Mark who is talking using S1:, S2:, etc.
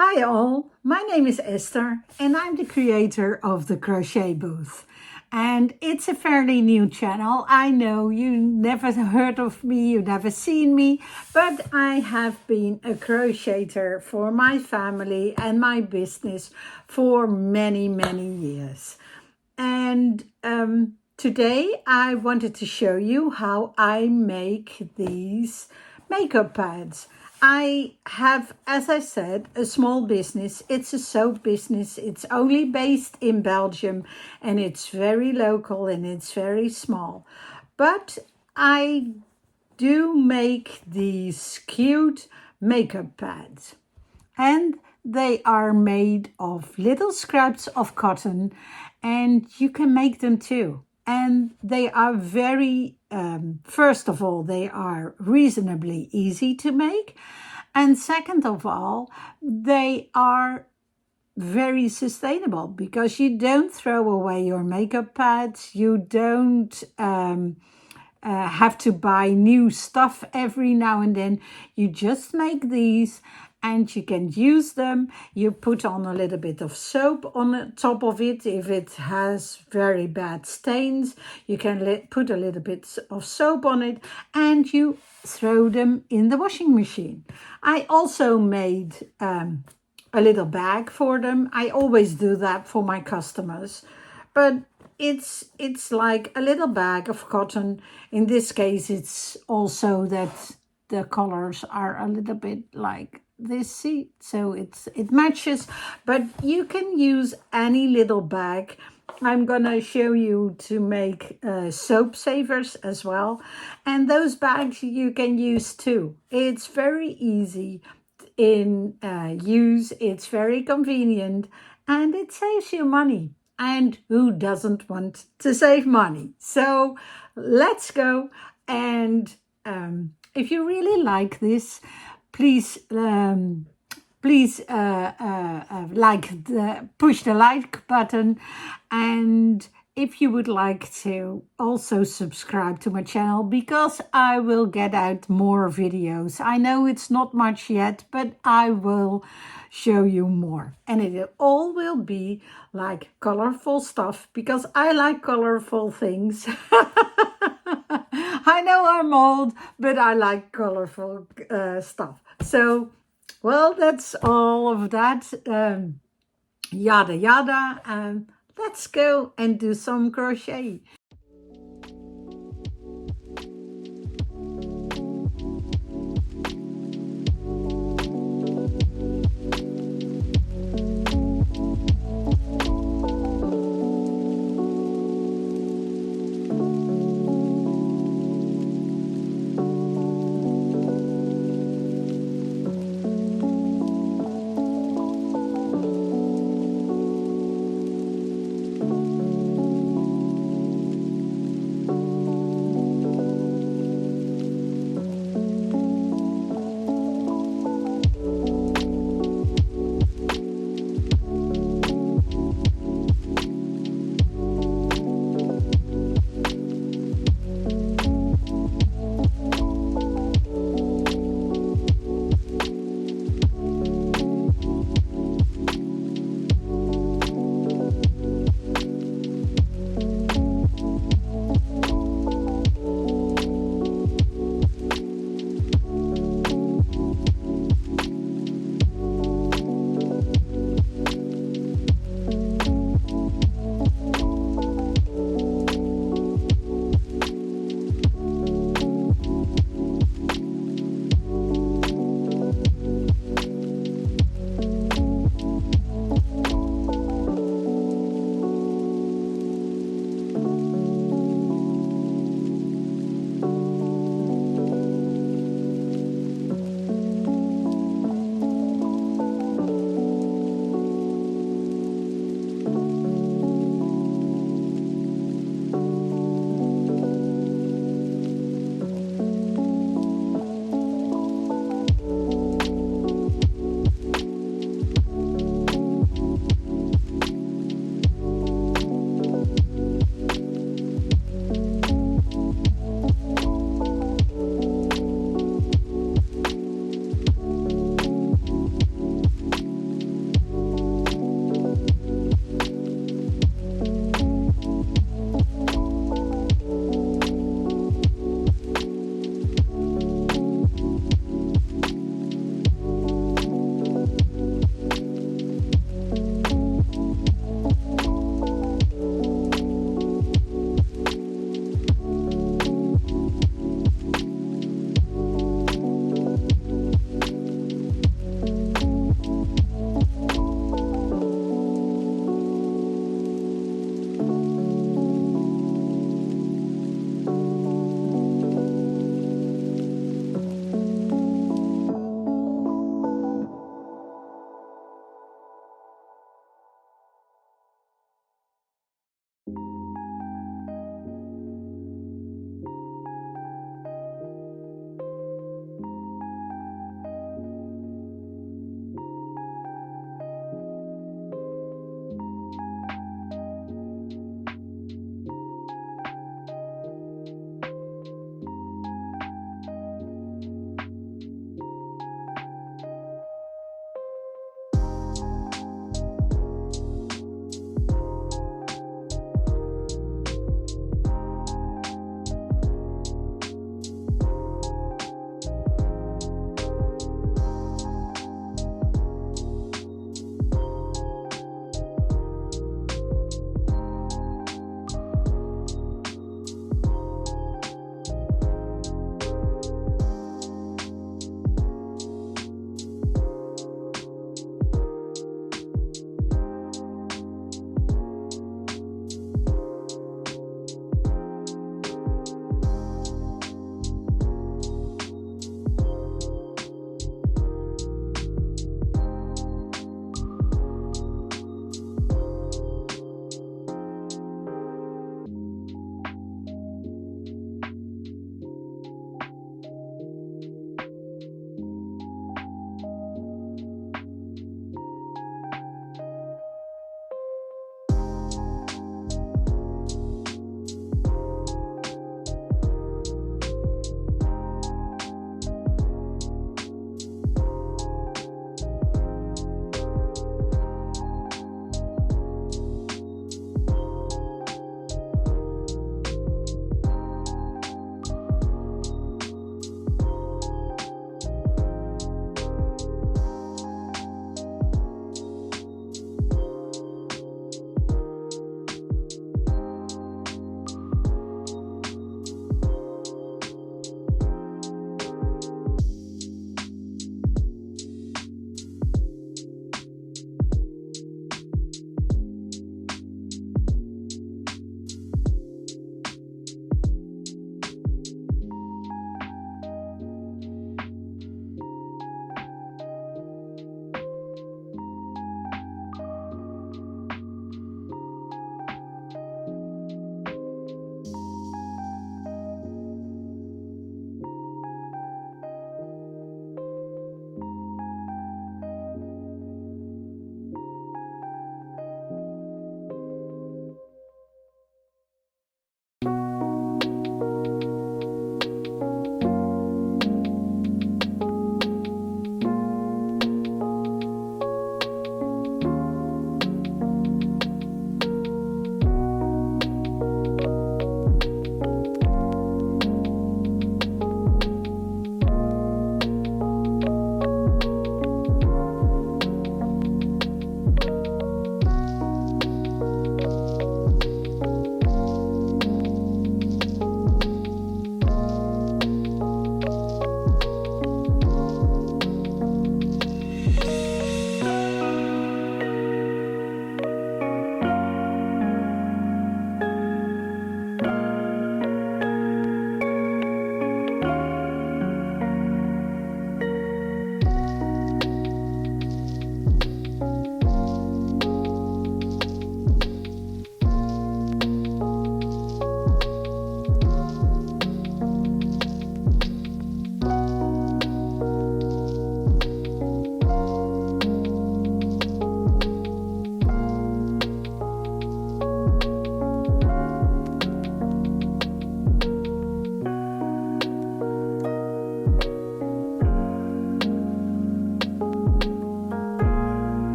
S1: Hi all, my name is Esther and I'm the creator of the Crochet Booth. And it's a fairly new channel. I know you never heard of me, you never seen me, but I have been a crocheter for my family and my business for many years. And today I wanted to show you how I make these makeup pads. I have, as I said, a small business. It's a soap business. It's only based in Belgium and it's very local and it's very small. But I do make these cute makeup pads. And they are made of little scraps of cotton and you can make them too. And they are very, first of all, they are reasonably easy to make. And second of all, they are very sustainable because you don't throw away your makeup pads. You don't have to buy new stuff every now and then. You just make these and you can use them. You put on a little bit of soap on the top of it. If it has very bad stains, you can put a little bit of soap on it and you throw them in the washing machine. I also made a little bag for them. I always do that for my customers, but it's like a little bag of cotton. In this case, it's also that the colors are a little bit like this, see, so it matches, but you can use any little bag. I'm gonna show you to make soap savers as well, and those bags you can use too. It's very easy in use, it's very convenient, and it saves you money. And who doesn't want to save money? So let's go. And if you really like this, please push the like button, and if you would like to also subscribe to my channel, because I will get out more videos. I know it's not much yet, but I will show you more, and it all will be like colorful stuff because I like colorful things. I know I'm old, but I like colorful stuff. So, well, that's all of that. Yada yada. Let's go and do some crochet.